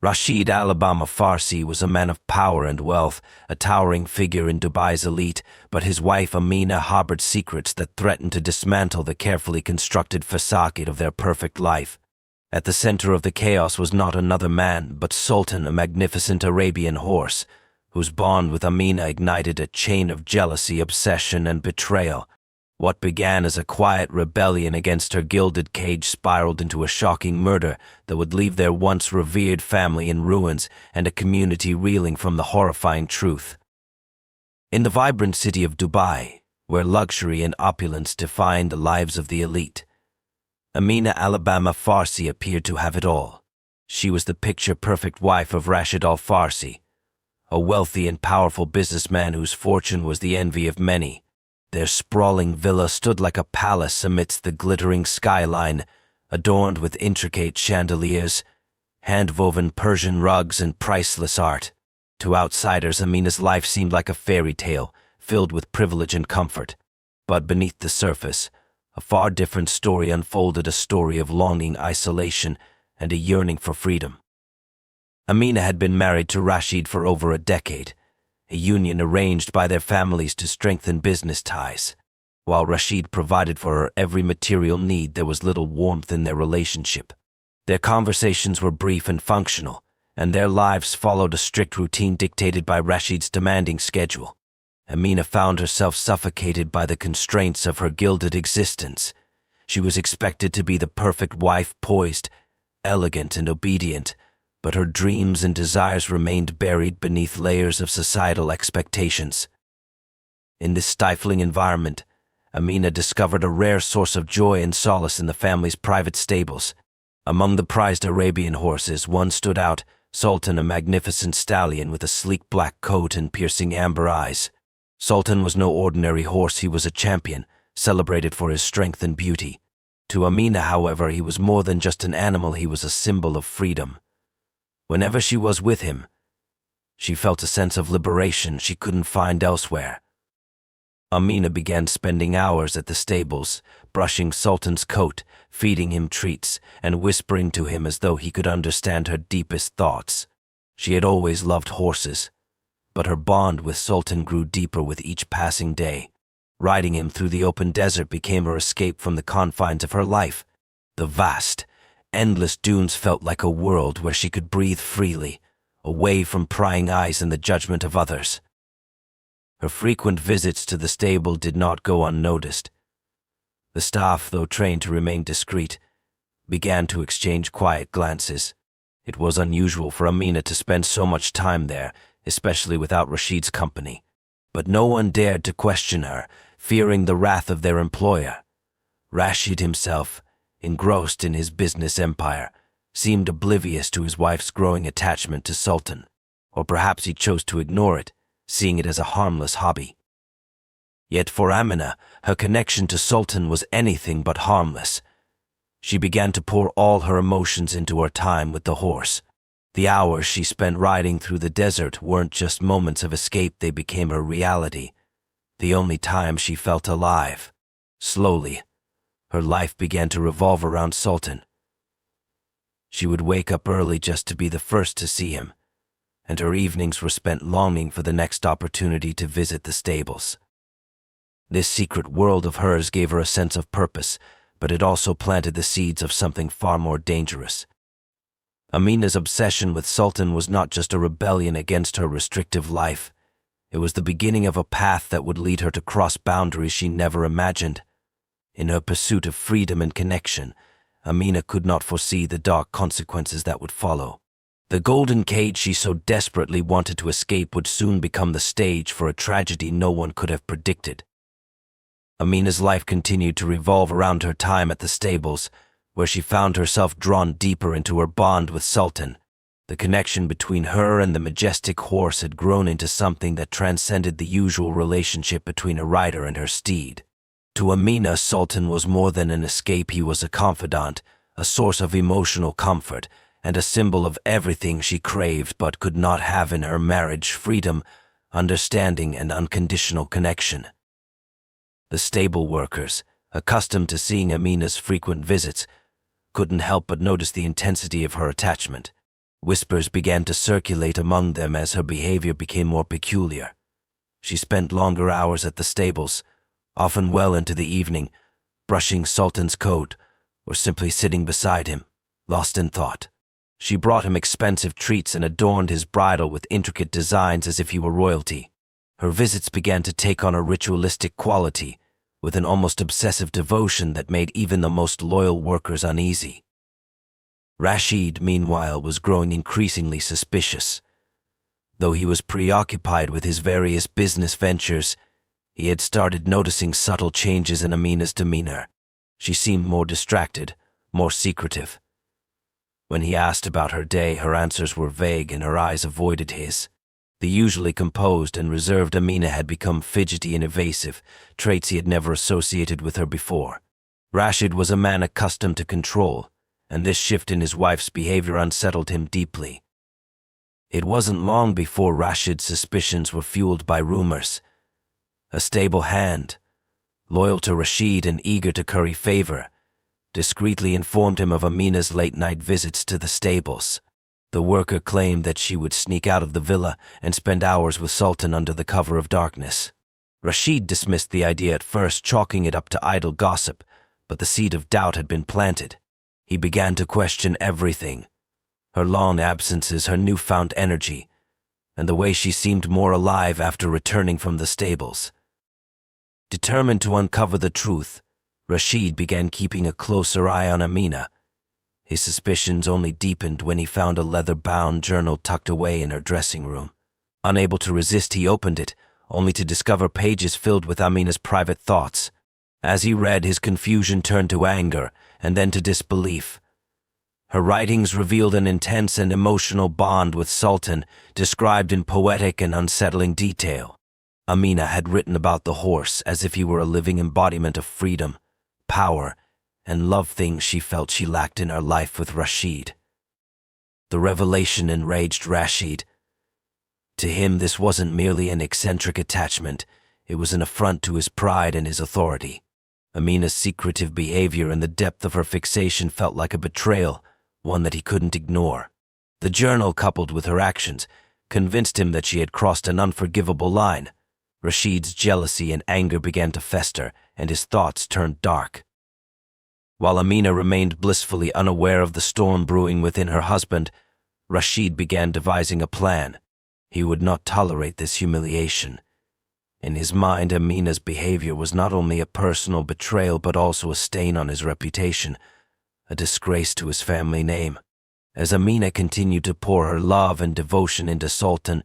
Rashid Alabama Farsi was a man of power and wealth, a towering figure in Dubai's elite, but his wife Amina harbored secrets that threatened to dismantle the carefully constructed facade of their perfect life. At the center of the chaos was not another man, but Sultan, a magnificent Arabian horse, whose bond with Amina ignited a chain of jealousy, obsession, and betrayal. What began as a quiet rebellion against her gilded cage spiraled into a shocking murder that would leave their once revered family in ruins and a community reeling from the horrifying truth. In the vibrant city of Dubai, where luxury and opulence defined the lives of the elite, Amina Alabama Farsi appeared to have it all. She was the picture-perfect wife of Rashid al-Farsi, a wealthy and powerful businessman whose fortune was the envy of many. Their sprawling villa stood like a palace amidst the glittering skyline, adorned with intricate chandeliers, hand-woven Persian rugs, and priceless art. To outsiders, Amina's life seemed like a fairy tale, filled with privilege and comfort. But beneath the surface, a far different story unfolded, a story of longing, isolation, and a yearning for freedom. Amina had been married to Rashid for over a decade, a union arranged by their families to strengthen business ties. While Rashid provided for her every material need, there was little warmth in their relationship. Their conversations were brief and functional, and their lives followed a strict routine dictated by Rashid's demanding schedule. Amina found herself suffocated by the constraints of her gilded existence. She was expected to be the perfect wife, poised, elegant, and obedient, but her dreams and desires remained buried beneath layers of societal expectations. In this stifling environment, Amina discovered a rare source of joy and solace in the family's private stables. Among the prized Arabian horses, one stood out, Sultan, a magnificent stallion with a sleek black coat and piercing amber eyes. Sultan was no ordinary horse, he was a champion, celebrated for his strength and beauty. To Amina, however, he was more than just an animal, he was a symbol of freedom. Whenever she was with him, she felt a sense of liberation she couldn't find elsewhere. Amina began spending hours at the stables, brushing Sultan's coat, feeding him treats, and whispering to him as though he could understand her deepest thoughts. She had always loved horses, but her bond with Sultan grew deeper with each passing day. Riding him through the open desert became her escape from the confines of her life. The vast, endless dunes felt like a world where she could breathe freely, away from prying eyes and the judgment of others. Her frequent visits to the stable did not go unnoticed. The staff, though trained to remain discreet, began to exchange quiet glances. It was unusual for Amina to spend so much time there, especially without Rashid's company. But no one dared to question her, fearing the wrath of their employer. Rashid himself, engrossed in his business empire, seemed oblivious to his wife's growing attachment to Sultan. Or perhaps he chose to ignore it, seeing it as a harmless hobby. Yet for Amina, her connection to Sultan was anything but harmless. She began to pour all her emotions into her time with the horse. The hours she spent riding through the desert weren't just moments of escape, they became her reality, the only time she felt alive. Slowly, her life began to revolve around Sultan. She would wake up early just to be the first to see him, and her evenings were spent longing for the next opportunity to visit the stables. This secret world of hers gave her a sense of purpose, but it also planted the seeds of something far more dangerous. Amina's obsession with Sultan was not just a rebellion against her restrictive life. It was the beginning of a path that would lead her to cross boundaries she never imagined. In her pursuit of freedom and connection, Amina could not foresee the dark consequences that would follow. The golden cage she so desperately wanted to escape would soon become the stage for a tragedy no one could have predicted. Amina's life continued to revolve around her time at the stables, where she found herself drawn deeper into her bond with Sultan. The connection between her and the majestic horse had grown into something that transcended the usual relationship between a rider and her steed. To Amina, Sultan was more than an escape, he was a confidant, a source of emotional comfort, and a symbol of everything she craved but could not have in her marriage: freedom, understanding, and unconditional connection. The stable workers, accustomed to seeing Amina's frequent visits, couldn't help but notice the intensity of her attachment. Whispers began to circulate among them as her behavior became more peculiar. She spent longer hours at the stables, often well into the evening, brushing Sultan's coat or simply sitting beside him, lost in thought. She brought him expensive treats and adorned his bridle with intricate designs as if he were royalty. Her visits began to take on a ritualistic quality, with an almost obsessive devotion that made even the most loyal workers uneasy. Rashid, meanwhile, was growing increasingly suspicious. Though he was preoccupied with his various business ventures, he had started noticing subtle changes in Amina's demeanor. She seemed more distracted, more secretive. When he asked about her day, her answers were vague and her eyes avoided his. The usually composed and reserved Amina had become fidgety and evasive, traits he had never associated with her before. Rashid was a man accustomed to control, and this shift in his wife's behavior unsettled him deeply. It wasn't long before Rashid's suspicions were fueled by rumors. A stable hand, loyal to Rashid and eager to curry favor, discreetly informed him of Amina's late-night visits to the stables. The worker claimed that she would sneak out of the villa and spend hours with Sultan under the cover of darkness. Rashid dismissed the idea at first, chalking it up to idle gossip, but the seed of doubt had been planted. He began to question everything: her long absences, her newfound energy, and the way she seemed more alive after returning from the stables. Determined to uncover the truth, Rashid began keeping a closer eye on Amina. His suspicions only deepened when he found a leather-bound journal tucked away in her dressing room. Unable to resist, he opened it, only to discover pages filled with Amina's private thoughts. As he read, his confusion turned to anger and then to disbelief. Her writings revealed an intense and emotional bond with Sultan, described in poetic and unsettling detail. Amina had written about the horse as if he were a living embodiment of freedom, power, and love, things she felt she lacked in her life with Rashid. The revelation enraged Rashid. To him, this wasn't merely an eccentric attachment, it was an affront to his pride and his authority. Amina's secretive behavior and the depth of her fixation felt like a betrayal, one that he couldn't ignore. The journal, coupled with her actions, convinced him that she had crossed an unforgivable line. Rashid's jealousy and anger began to fester, and his thoughts turned dark. While Amina remained blissfully unaware of the storm brewing within her husband, Rashid began devising a plan. He would not tolerate this humiliation. In his mind, Amina's behavior was not only a personal betrayal but also a stain on his reputation, a disgrace to his family name. As Amina continued to pour her love and devotion into Sultan,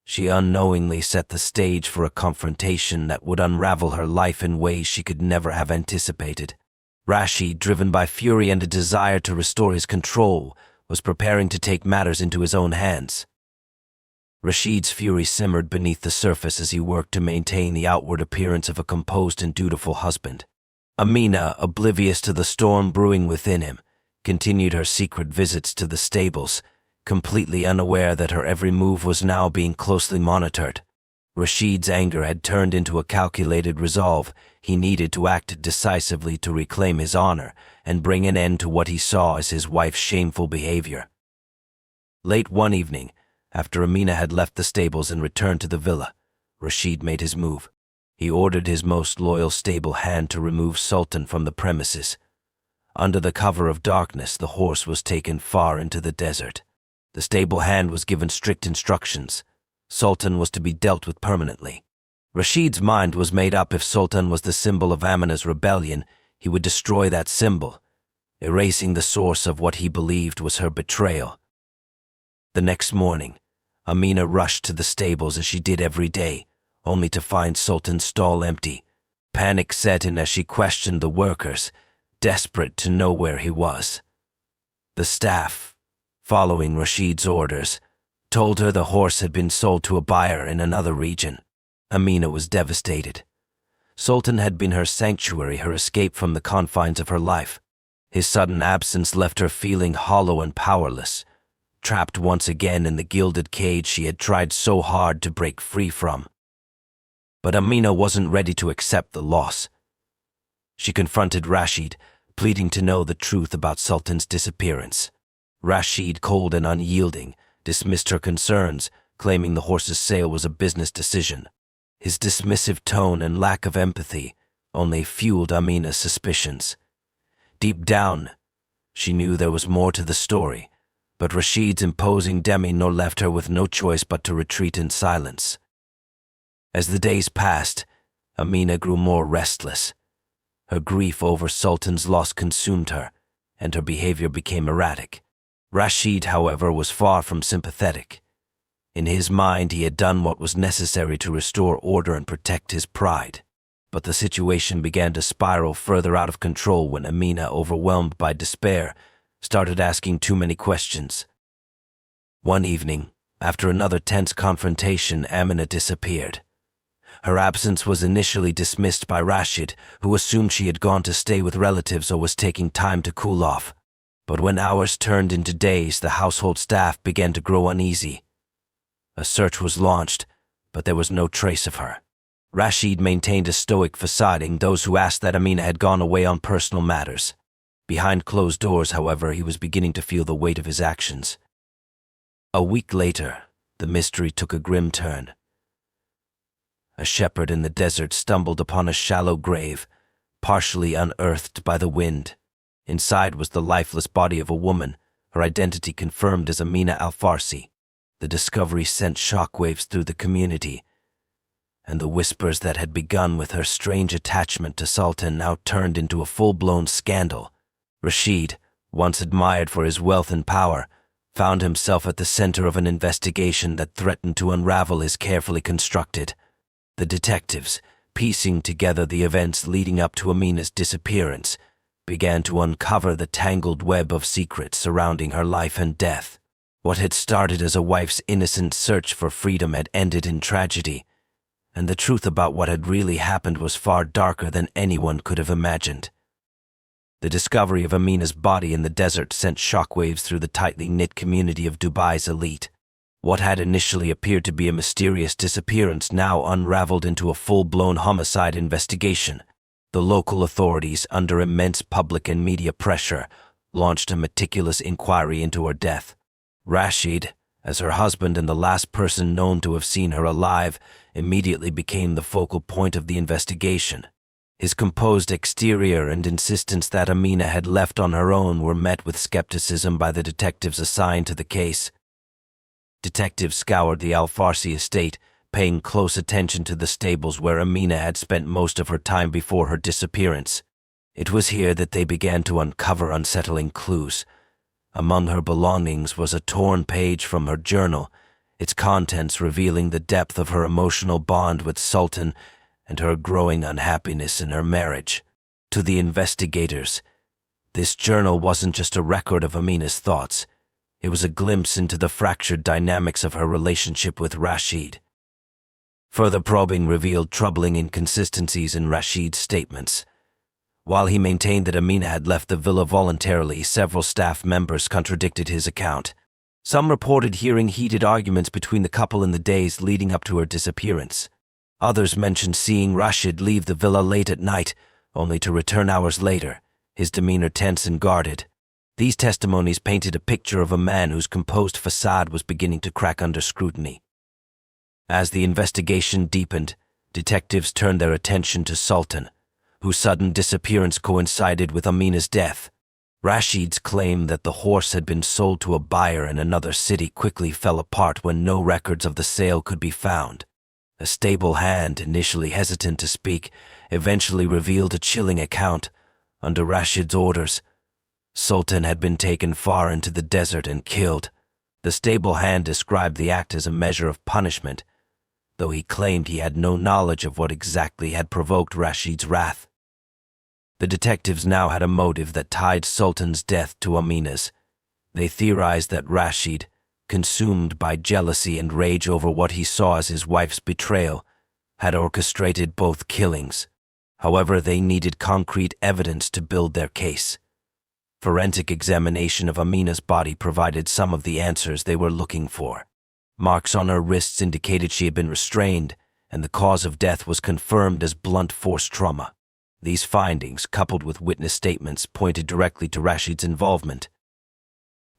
she unknowingly set the stage for a confrontation that would unravel her life in ways she could never have anticipated. Rashid, driven by fury and a desire to restore his control, was preparing to take matters into his own hands. Rashid's fury simmered beneath the surface as he worked to maintain the outward appearance of a composed and dutiful husband. Amina, oblivious to the storm brewing within him, continued her secret visits to the stables, completely unaware that her every move was now being closely monitored. Rashid's anger had turned into a calculated resolve. He needed to act decisively to reclaim his honor and bring an end to what he saw as his wife's shameful behavior. Late one evening, after Amina had left the stables and returned to the villa, Rashid made his move. He ordered his most loyal stable hand to remove Sultan from the premises. Under the cover of darkness, the horse was taken far into the desert. The stable hand was given strict instructions. Sultan was to be dealt with permanently. Rashid's mind was made up: if Sultan was the symbol of Amina's rebellion, he would destroy that symbol, erasing the source of what he believed was her betrayal. The next morning, Amina rushed to the stables as she did every day, only to find Sultan's stall empty. Panic set in as she questioned the workers, desperate to know where he was. The staff, following Rashid's orders, told her the horse had been sold to a buyer in another region. Amina was devastated. Sultan had been her sanctuary, her escape from the confines of her life. His sudden absence left her feeling hollow and powerless, trapped once again in the gilded cage she had tried so hard to break free from. But Amina wasn't ready to accept the loss. She confronted Rashid, pleading to know the truth about Sultan's disappearance. Rashid, cold and unyielding, dismissed her concerns, claiming the horse's sale was a business decision. His dismissive tone and lack of empathy only fueled Amina's suspicions. Deep down, she knew there was more to the story, but Rashid's imposing demeanor left her with no choice but to retreat in silence. As the days passed, Amina grew more restless. Her grief over Sultan's loss consumed her, and her behavior became erratic. Rashid, however, was far from sympathetic. In his mind, he had done what was necessary to restore order and protect his pride. But the situation began to spiral further out of control when Amina, overwhelmed by despair, started asking too many questions. One evening, after another tense confrontation, Amina disappeared. Her absence was initially dismissed by Rashid, who assumed she had gone to stay with relatives or was taking time to cool off. But when hours turned into days, the household staff began to grow uneasy. A search was launched, but there was no trace of her. Rashid maintained a stoic facade, those who asked that Amina had gone away on personal matters. Behind closed doors, however, he was beginning to feel the weight of his actions. A week later, the mystery took a grim turn. A shepherd in the desert stumbled upon a shallow grave, partially unearthed by the wind. Inside was the lifeless body of a woman, her identity confirmed as Amina Al-Farsi. The discovery sent shockwaves through the community, and the whispers that had begun with her strange attachment to Sultan now turned into a full-blown scandal. Rashid, once admired for his wealth and power, found himself at the center of an investigation that threatened to unravel his carefully constructed. The detectives, piecing together the events leading up to Amina's disappearance, began to uncover the tangled web of secrets surrounding her life and death. What had started as a wife's innocent search for freedom had ended in tragedy, and the truth about what had really happened was far darker than anyone could have imagined. The discovery of Amina's body in the desert sent shockwaves through the tightly knit community of Dubai's elite. What had initially appeared to be a mysterious disappearance now unraveled into a full-blown homicide investigation. The local authorities, under immense public and media pressure, launched a meticulous inquiry into her death. Rashid, as her husband and the last person known to have seen her alive, immediately became the focal point of the investigation. His composed exterior and insistence that Amina had left on her own were met with skepticism by the detectives assigned to the case. Detectives scoured the Al-Farsi estate, paying close attention to the stables where Amina had spent most of her time before her disappearance. It was here that they began to uncover unsettling clues. Among her belongings was a torn page from her journal, its contents revealing the depth of her emotional bond with Sultan and her growing unhappiness in her marriage. To the investigators, this journal wasn't just a record of Amina's thoughts. It was a glimpse into the fractured dynamics of her relationship with Rashid. Further probing revealed troubling inconsistencies in Rashid's statements. While he maintained that Amina had left the villa voluntarily, several staff members contradicted his account. Some reported hearing heated arguments between the couple in the days leading up to her disappearance. Others mentioned seeing Rashid leave the villa late at night, only to return hours later, his demeanor tense and guarded. These testimonies painted a picture of a man whose composed facade was beginning to crack under scrutiny. As the investigation deepened, detectives turned their attention to Sultan, whose sudden disappearance coincided with Amina's death. Rashid's claim that the horse had been sold to a buyer in another city quickly fell apart when no records of the sale could be found. A stable hand, initially hesitant to speak, eventually revealed a chilling account. Under Rashid's orders, Sultan had been taken far into the desert and killed. The stable hand described the act as a measure of punishment, though he claimed he had no knowledge of what exactly had provoked Rashid's wrath. The detectives now had a motive that tied Sultan's death to Amina's. They theorized that Rashid, consumed by jealousy and rage over what he saw as his wife's betrayal, had orchestrated both killings. However, they needed concrete evidence to build their case. Forensic examination of Amina's body provided some of the answers they were looking for. Marks on her wrists indicated she had been restrained, and the cause of death was confirmed as blunt force trauma. These findings, coupled with witness statements, pointed directly to Rashid's involvement.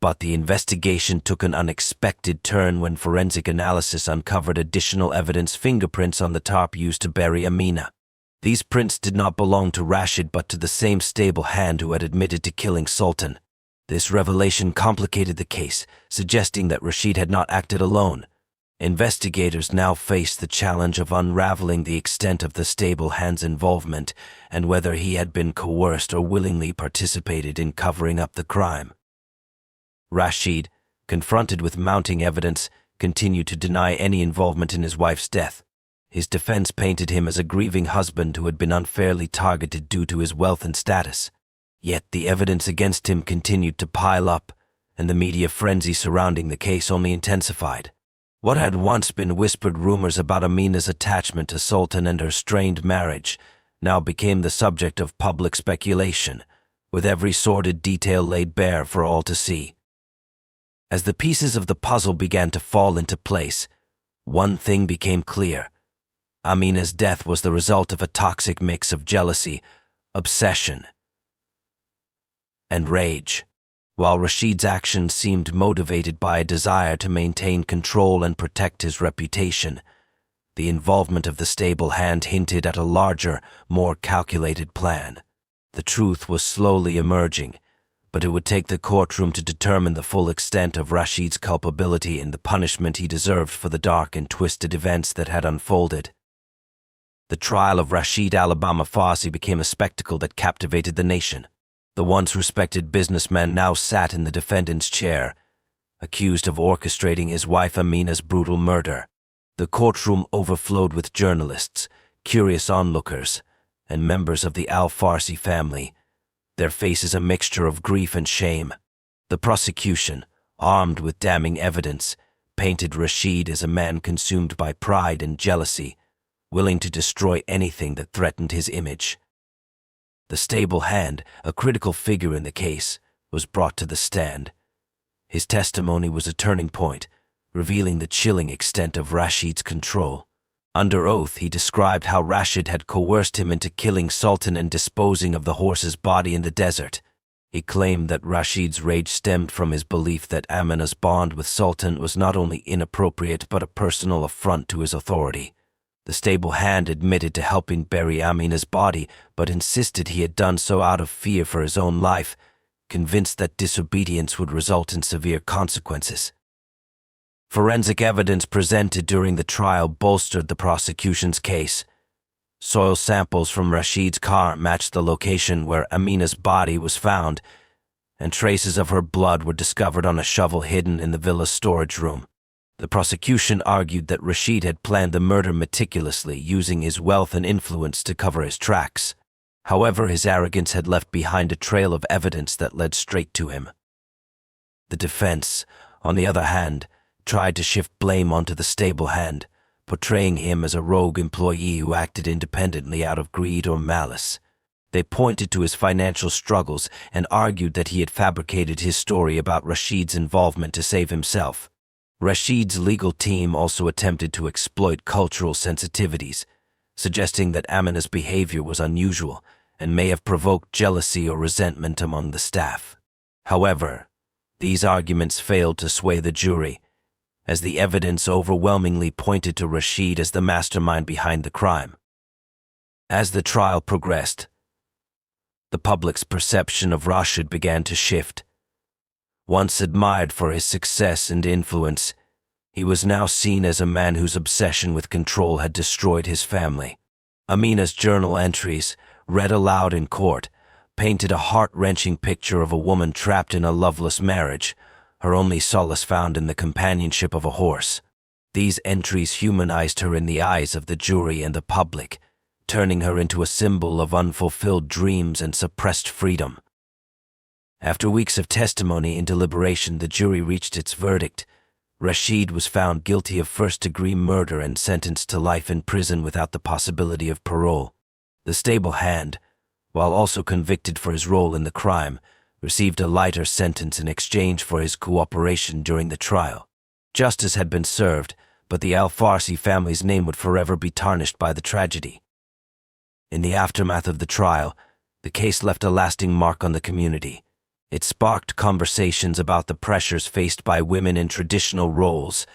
But the investigation took an unexpected turn when forensic analysis uncovered additional evidence: fingerprints on the tarp used to bury Amina. These prints did not belong to Rashid but to the same stable hand who had admitted to killing Sultan. This revelation complicated the case, suggesting that Rashid had not acted alone. Investigators now faced the challenge of unraveling the extent of the stable hand's involvement and whether he had been coerced or willingly participated in covering up the crime. Rashid, confronted with mounting evidence, continued to deny any involvement in his wife's death. His defense painted him as a grieving husband who had been unfairly targeted due to his wealth and status. Yet the evidence against him continued to pile up, and the media frenzy surrounding the case only intensified. What had once been whispered rumors about Amina's attachment to Sultan and her strained marriage now became the subject of public speculation, with every sordid detail laid bare for all to see. As the pieces of the puzzle began to fall into place, one thing became clear. Amina's death was the result of a toxic mix of jealousy, obsession, and rage. While Rashid's actions seemed motivated by a desire to maintain control and protect his reputation, the involvement of the stable hand hinted at a larger, more calculated plan. The truth was slowly emerging, but it would take the courtroom to determine the full extent of Rashid's culpability and the punishment he deserved for the dark and twisted events that had unfolded. The trial of Rashid Alabama Farsi became a spectacle that captivated the nation. The once respected businessman now sat in the defendant's chair, accused of orchestrating his wife Amina's brutal murder. The courtroom overflowed with journalists, curious onlookers, and members of the Al-Farsi family, their faces a mixture of grief and shame. The prosecution, armed with damning evidence, painted Rashid as a man consumed by pride and jealousy, willing to destroy anything that threatened his image. The stable hand, a critical figure in the case, was brought to the stand. His testimony was a turning point, revealing the chilling extent of Rashid's control. Under oath, he described how Rashid had coerced him into killing Sultan and disposing of the horse's body in the desert. He claimed that Rashid's rage stemmed from his belief that Amina's bond with Sultan was not only inappropriate but a personal affront to his authority. The stable hand admitted to helping bury Amina's body, but insisted he had done so out of fear for his own life, convinced that disobedience would result in severe consequences. Forensic evidence presented during the trial bolstered the prosecution's case. Soil samples from Rashid's car matched the location where Amina's body was found, and traces of her blood were discovered on a shovel hidden in the villa's storage room. The prosecution argued that Rashid had planned the murder meticulously, using his wealth and influence to cover his tracks. However, his arrogance had left behind a trail of evidence that led straight to him. The defense, on the other hand, tried to shift blame onto the stable hand, portraying him as a rogue employee who acted independently out of greed or malice. They pointed to his financial struggles and argued that he had fabricated his story about Rashid's involvement to save himself. Rashid's legal team also attempted to exploit cultural sensitivities, suggesting that Amina's behavior was unusual and may have provoked jealousy or resentment among the staff. However, these arguments failed to sway the jury, as the evidence overwhelmingly pointed to Rashid as the mastermind behind the crime. As the trial progressed, the public's perception of Rashid began to shift. Once admired for his success and influence, he was now seen as a man whose obsession with control had destroyed his family. Amina's journal entries, read aloud in court, painted a heart-wrenching picture of a woman trapped in a loveless marriage, her only solace found in the companionship of a horse. These entries humanized her in the eyes of the jury and the public, turning her into a symbol of unfulfilled dreams and suppressed freedom. After weeks of testimony and deliberation, the jury reached its verdict. Rashid was found guilty of first-degree murder and sentenced to life in prison without the possibility of parole. The stable hand, while also convicted for his role in the crime, received a lighter sentence in exchange for his cooperation during the trial. Justice had been served, but the Al-Farsi family's name would forever be tarnished by the tragedy. In the aftermath of the trial, the case left a lasting mark on the community. It sparked conversations about the pressures faced by women in traditional roles,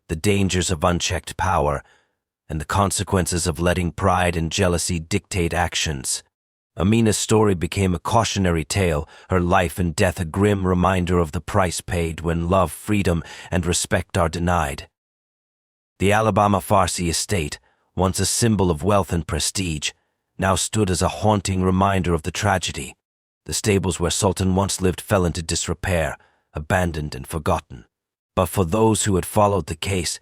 the dangers of unchecked power, and the consequences of letting pride and jealousy dictate actions. Amina's story became a cautionary tale, her life and death a grim reminder of the price paid when love, freedom, and respect are denied. The Alabama Farsi estate, once a symbol of wealth and prestige, now stood as a haunting reminder of the tragedy. The stables where Sultan once lived fell into disrepair, abandoned and forgotten. But for those who had followed the case,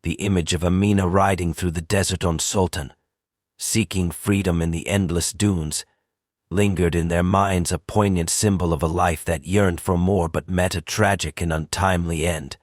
the image of Amina riding through the desert on Sultan, seeking freedom in the endless dunes, lingered in their minds, a poignant symbol of a life that yearned for more but met a tragic and untimely end.